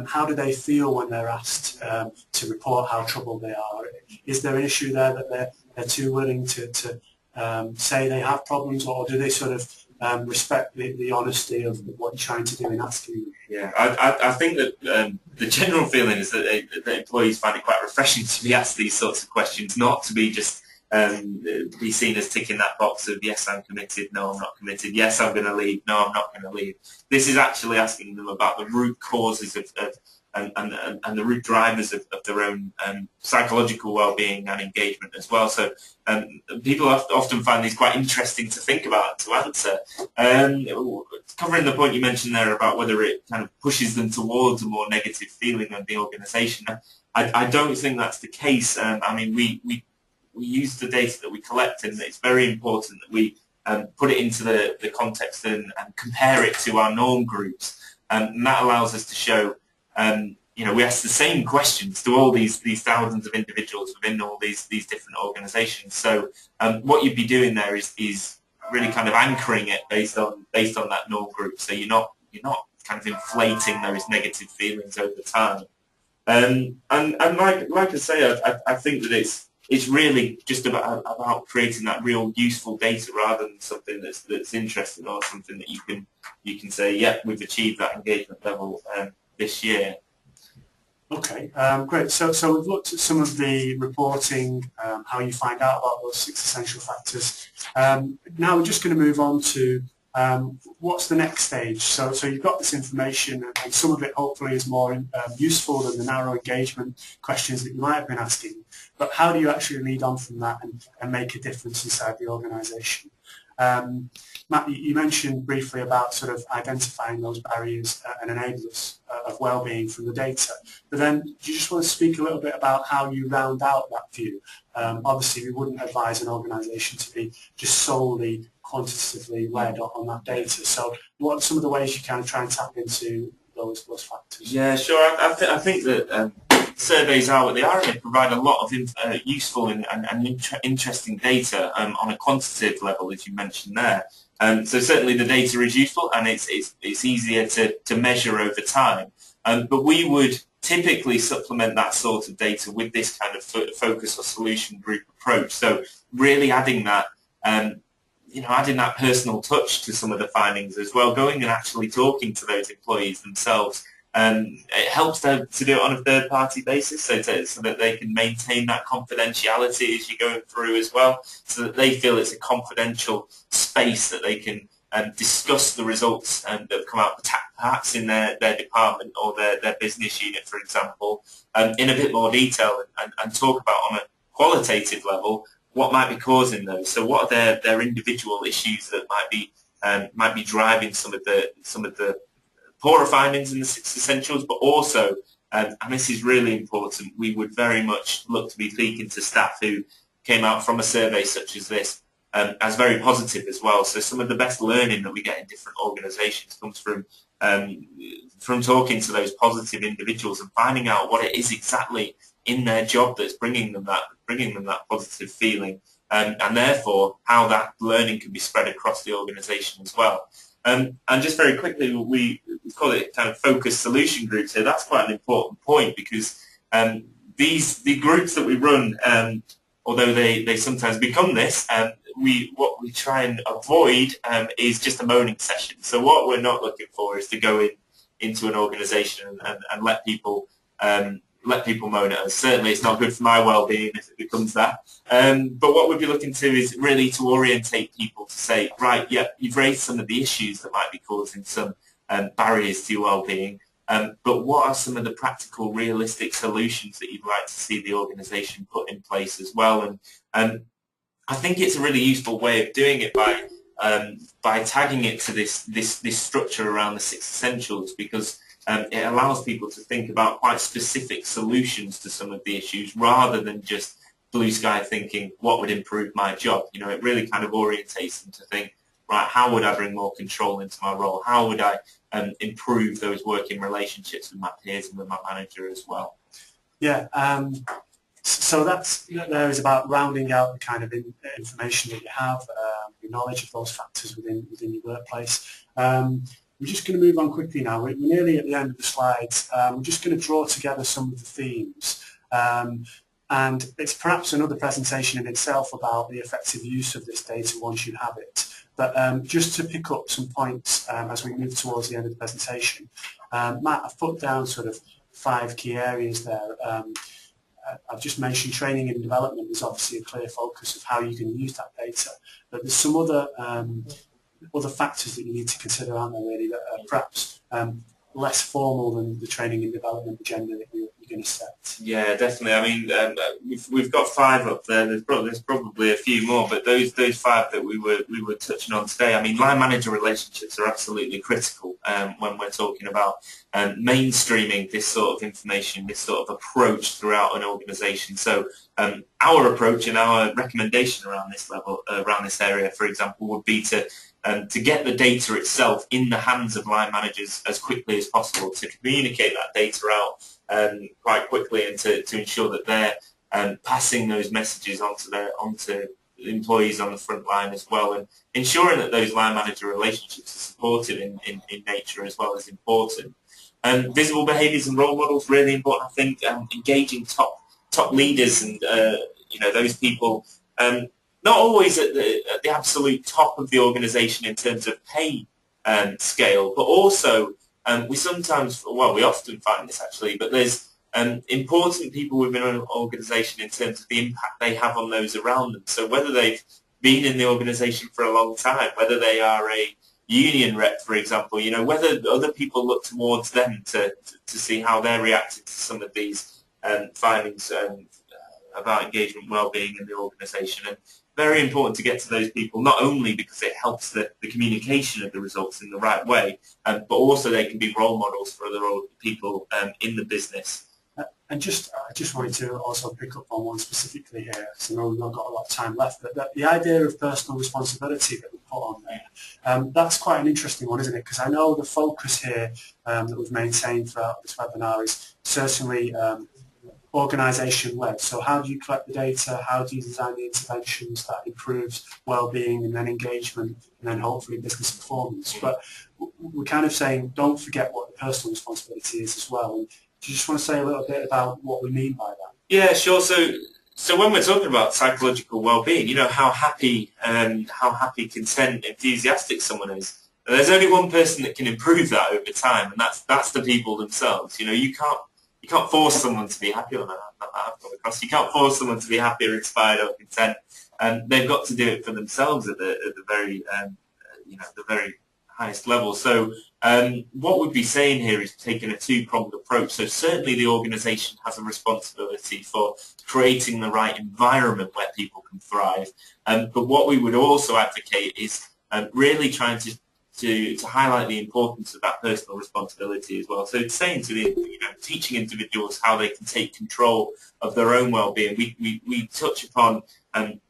how do they feel when they're asked to report how troubled they are? Is there an issue there that they're too willing to say they have problems, or do they sort of respect the honesty of what you're trying to do in asking them? Yeah, I think that the general feeling is that employees find it quite refreshing to be asked these sorts of questions, not to be just be seen as ticking that box of yes, I'm committed, no, I'm not committed, yes, I'm going to leave, no, I'm not going to leave. This is actually asking them about the root causes and the root drivers of their own psychological well-being and engagement as well. So people often find these quite interesting to think about and to answer. Covering the point you mentioned there about whether it kind of pushes them towards a more negative feeling of the organisation, I don't think that's the case. I mean, we use the data that we collect, and it's very important that we put it into the context and compare it to our norm groups, and that allows us to show we ask the same questions to all these thousands of individuals within all these different organisations. So what you'd be doing there is really kind of anchoring it based on that norm group. So you're not kind of inflating those negative feelings over time. And like I say, I think that it's really just about creating that real useful data rather than something that's interesting or something that you can say, yeah, we've achieved that engagement level this year. Okay, great. So we've looked at some of the reporting, how you find out about those 6 essential factors. Now we're just going to move on to what's the next stage. So you've got this information, and some of it hopefully is more useful than the narrow engagement questions that you might have been asking. But how do you actually lead on from that and make a difference inside the organisation? Matt, you mentioned briefly about sort of identifying those barriers and enablers of well-being from the data, but then do you just want to speak a little bit about how you round out that view? Obviously, we wouldn't advise an organisation to be just solely quantitatively led on that data. So what are some of the ways you kind of try and tap into those factors? Yeah, sure. I think that surveys are what they are, and they provide a lot of useful and interesting data on a quantitative level, as you mentioned there. So certainly the data is useful, and it's easier to measure over time. But we would typically supplement that sort of data with this kind of focus or solution group approach. So really adding that, adding that personal touch to some of the findings as well, going and actually talking to those employees themselves. It helps them to do it on a third-party basis, so that they can maintain that confidentiality as you're going through as well, so that they feel it's a confidential space that they can discuss the results that have come out perhaps in their department or their business unit, for example, in a bit more detail and talk about on a qualitative level, what might be causing those? So what are their individual issues that might be driving some of the poorer findings in the 6 essentials, but also, and this is really important, we would very much look to be speaking to staff who came out from a survey such as this as very positive as well. So some of the best learning that we get in different organisations comes from talking to those positive individuals and finding out what it is exactly in their job that's bringing them that positive feeling, and therefore how that learning can be spread across the organisation as well. And just very quickly, we call it kind of focused solution groups here. That's quite an important point because the groups that we run, although they sometimes become this, what we try and avoid is just a moaning session. So what we're not looking for is to go into an organisation and let people moan at us. Certainly it's not good for my well-being if it becomes that. But what we'd be looking to is really to orientate people to say, right, yeah, you've raised some of the issues that might be causing some barriers to your well-being, but what are some of the practical, realistic solutions that you'd like to see the organisation put in place as well? And I think it's a really useful way of doing it by tagging it to this structure around the 6 essentials, because it allows people to think about quite specific solutions to some of the issues rather than just blue sky thinking, what would improve my job? You know, it really kind of orientates them to think, right, how would I bring more control into my role? How would I improve those working relationships with my peers and with my manager as well? Yeah, so there is about rounding out the kind of information that you have, your knowledge of those factors within your workplace. We're just going to move on quickly now. We're nearly at the end of the slides. We're just going to draw together some of the themes. And it's perhaps another presentation in itself about the effective use of this data once you have it. But just to pick up some points as we move towards the end of the presentation, Matt, I've put down sort of 5 key areas there. I've just mentioned training and development is obviously a clear focus of how you can use that data. But there's some other factors that you need to consider, aren't there, really, that are perhaps less formal than the training and development agenda that you're going to set? Yeah, definitely. I mean, we've got 5 up there. There's probably a few more, but those 5 that we were touching on today. I mean, line manager relationships are absolutely critical when we're talking about mainstreaming this sort of information, this sort of approach throughout an organisation. So our approach and our recommendation around this area, for example, would be to get the data itself in the hands of line managers as quickly as possible, to communicate that data out quite quickly, and to ensure that they're passing those messages onto employees on the front line as well, and ensuring that those line manager relationships are supported in nature as well is important. Visible behaviours and role models, really important, I think. Engaging top leaders and those people, not always at the absolute top of the organisation in terms of pay scale, but also we often find this actually, but there's important people within an organisation in terms of the impact they have on those around them. So whether they've been in the organisation for a long time, whether they are a union rep, for example, whether other people look towards them to see how they're reacting to some of these findings about engagement, well-being in the organisation. And very important to get to those people, not only because it helps the communication of the results in the right way, but also they can be role models for other people in the business. And I just wanted to also pick up on one specifically here, because I know we've not got a lot of time left, but the idea of personal responsibility that we put on there, that's quite an interesting one, isn't it? Because I know the focus here that we've maintained throughout this webinar is certainly organisation-led. So how do you collect the data? How do you design the interventions that improves well-being and then engagement and then hopefully business performance? But we're kind of saying don't forget what the personal responsibility is as well. And do you just want to say a little bit about what we mean by that? Yeah, sure. So when we're talking about psychological well-being, how happy, content, enthusiastic someone is, and there's only one person that can improve that over time, and that's the people themselves. You can't force someone to be happy, or not that I've come across. You can't force someone to be happy or inspired or content, and they've got to do it for themselves at the very highest level. So what we'd be saying here is taking a two-pronged approach. So certainly the organisation has a responsibility for creating the right environment where people can thrive. But what we would also advocate is really trying to highlight the importance of that personal responsibility as well. So it's saying to teaching individuals how they can take control of their own well-being. We touch upon,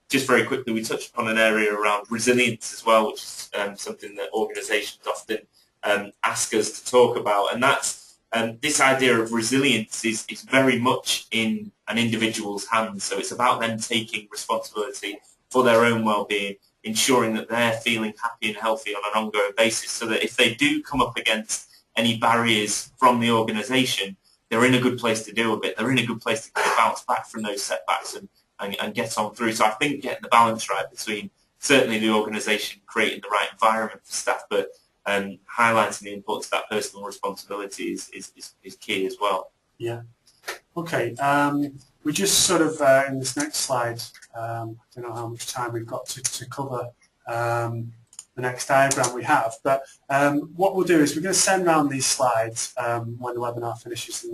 just very quickly, we touch upon an area around resilience as well, which is something that organisations often ask us to talk about. And that's this idea of resilience is very much in an individual's hands. So it's about them taking responsibility for their own well-being, ensuring that they're feeling happy and healthy on an ongoing basis, so that if they do come up against any barriers from the organisation, they're in a good place to deal with it. They're in a good place to kind of bounce back from those setbacks and get on through. So I think getting the balance right between certainly the organisation creating the right environment for staff, but highlighting the importance of that personal responsibility is key as well. Yeah. Okay. We just sort of, in this next slide, I don't know how much time we've got to cover the next diagram we have, but what we'll do is we're going to send around these slides when the webinar finishes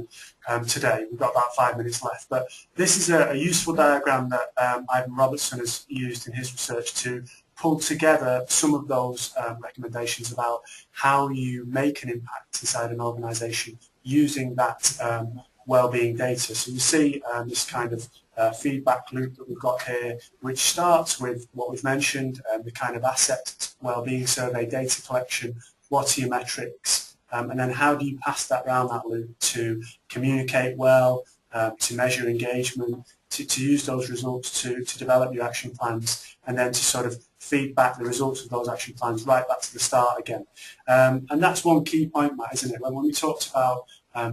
today. We've got about 5 minutes left, but this is a useful diagram that Ivan Robertson has used in his research to pull together some of those recommendations about how you make an impact inside an organisation using that well-being data. So you see this kind of feedback loop that we've got here, which starts with what we've mentioned, the kind of asset well-being survey data collection, what are your metrics, and then how do you pass that around that loop to communicate well, to measure engagement, to use those results to develop your action plans, and then to sort of feed back the results of those action plans right back to the start again. And that's one key point, Matt, isn't it? When we talked about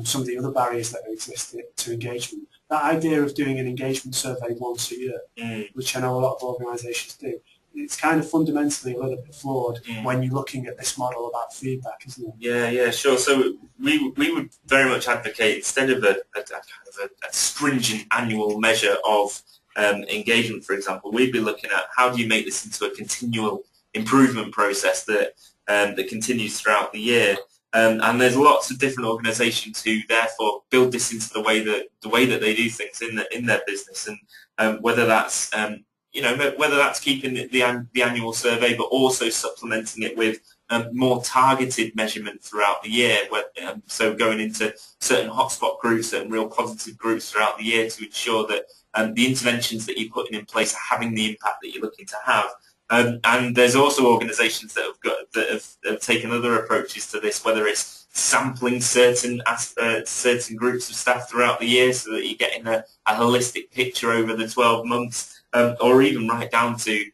some of the other barriers that exist to engagement, that idea of doing an engagement survey once a year, which I know a lot of organisations do, it's kind of fundamentally a little bit flawed when you're looking at this model about feedback, isn't it? Yeah, sure. So we would very much advocate, instead of a stringent annual measure of engagement, for example, we'd be looking at how do you make this into a continual improvement process that continues throughout the year. And there's lots of different organisations who therefore build this into the way that they do things in their business, and whether that's whether that's keeping the annual survey, but also supplementing it with more targeted measurement throughout the year. So going into certain hotspot groups, certain real positive groups throughout the year to ensure that the interventions that you're putting in place are having the impact that you're looking to have. And there's also organisations that have taken other approaches to this, whether it's sampling certain groups of staff throughout the year so that you're getting a holistic picture over the 12 months, or even right down to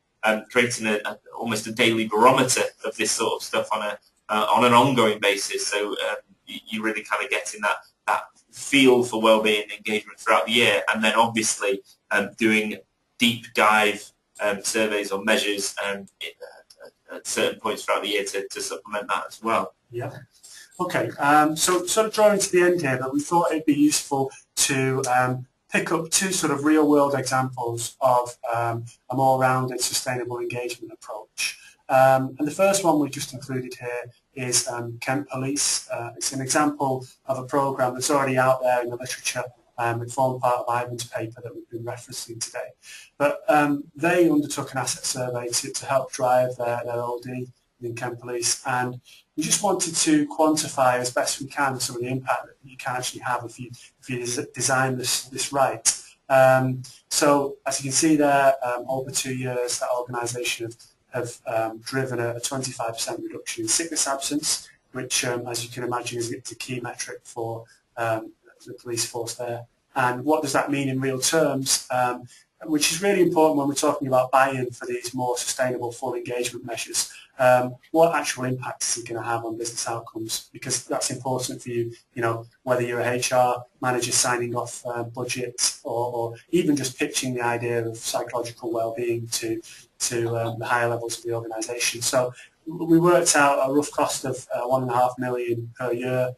creating almost a daily barometer of this sort of stuff on an ongoing basis. So you really kind of getting that feel for wellbeing and engagement throughout the year, and then obviously doing deep dive surveys or measures at certain points throughout the year to supplement that as well. Yeah. Okay. So sort of drawing to the end here, but we thought it'd be useful to pick up two sort of real-world examples of a more rounded sustainable engagement approach. And the first one we just included here is Kent Police. It's an example of a program that's already out there in the literature. It formed part of Ivan's paper that we've been referencing today. But they undertook an asset survey to help drive their OD in Kent Police, and we just wanted to quantify as best we can some of the impact that you can actually have if you design this right. So as you can see there, over 2 years, that organisation have driven a 25% reduction in sickness absence, which, as you can imagine, is a key metric for the police force there. And what does that mean in real terms? Which is really important when we're talking about buy-in for these more sustainable full engagement measures. What actual impact is it going to have on business outcomes? Because that's important for you, whether you're a HR manager signing off budgets or even just pitching the idea of psychological well-being to the higher levels of the organisation. So we worked out a rough cost of $1.5 million per year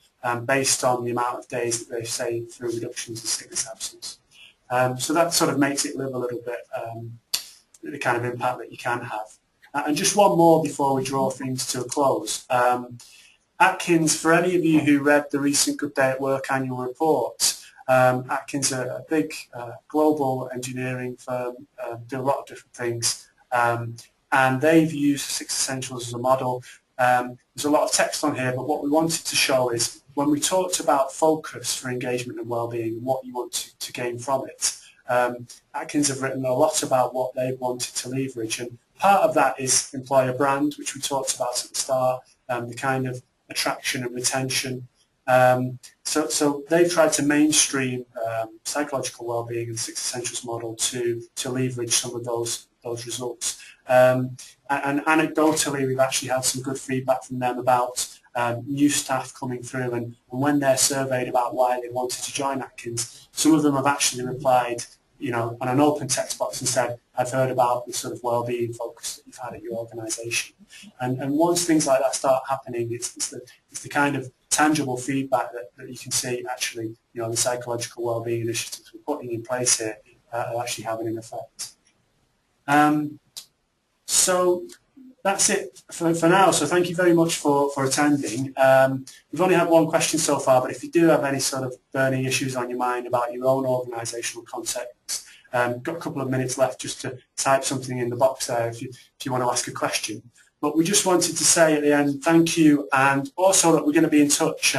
based on the amount of days that they've saved through reductions in sickness absence. So that sort of makes it live a little bit, the kind of impact that you can have. And just one more before we draw things to a close. Atkins, for any of you who read the recent Good Day at Work annual report, Atkins are a big global engineering firm, do a lot of different things, and they've used 6 Essentials as a model. There's a lot of text on here, but what we wanted to show is when we talked about focus for engagement and well-being and what you want to gain from it, Atkins have written a lot about what they wanted to leverage, and part of that is employer brand, which we talked about at the start, the kind of attraction and retention. So they've tried to mainstream psychological well-being and 6 Essentials model to leverage some of those results. And anecdotally, we've actually had some good feedback from them about new staff coming through, and when they're surveyed about why they wanted to join Atkins, some of them have actually replied, on an open text box and said, I've heard about the sort of well-being focus that you've had at your organisation. And once things like that start happening, it's the kind of tangible feedback that you can see actually, the psychological well-being initiatives we're putting in place here are actually having an effect. So that's it for now. So thank you very much for attending. We've only had one question so far, but if you do have any sort of burning issues on your mind about your own organisational context, got a couple of minutes left just to type something in the box there if you want to ask a question. But we just wanted to say at the end, thank you, and also that we're going to be in touch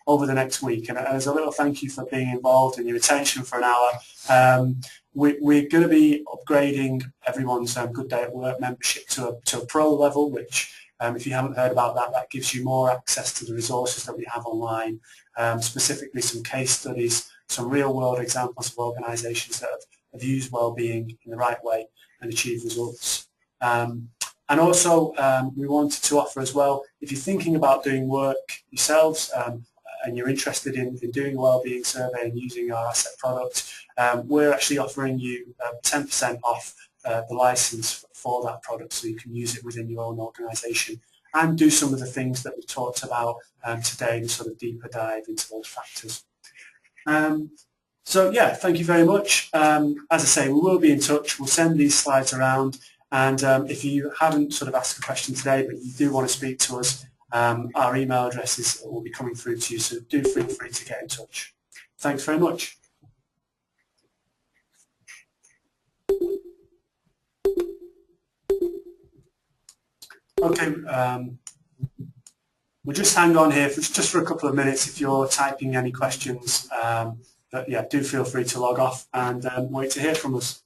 over the next week. And as a little thank you for being involved and your attention for an hour, we're going to be upgrading everyone's Good Day at Work membership to a pro level, which, if you haven't heard about that, that gives you more access to the resources that we have online, specifically some case studies, some real-world examples of organisations that have used well-being in the right way and achieved results. And also, we wanted to offer as well, if you're thinking about doing work yourselves and you're interested in doing a wellbeing survey and using our asset product, we're actually offering you 10% off the license for that product, so you can use it within your own organisation and do some of the things that we've talked about today, and sort of deeper dive into those factors. So yeah, thank you very much. As I say, we will be in touch. We'll send these slides around. And if you haven't sort of asked a question today, but you do want to speak to us, our email addresses will be coming through to you, so do feel free to get in touch. Thanks very much. Okay, we'll just hang on here just for a couple of minutes if you're typing any questions. But yeah, do feel free to log off and wait to hear from us.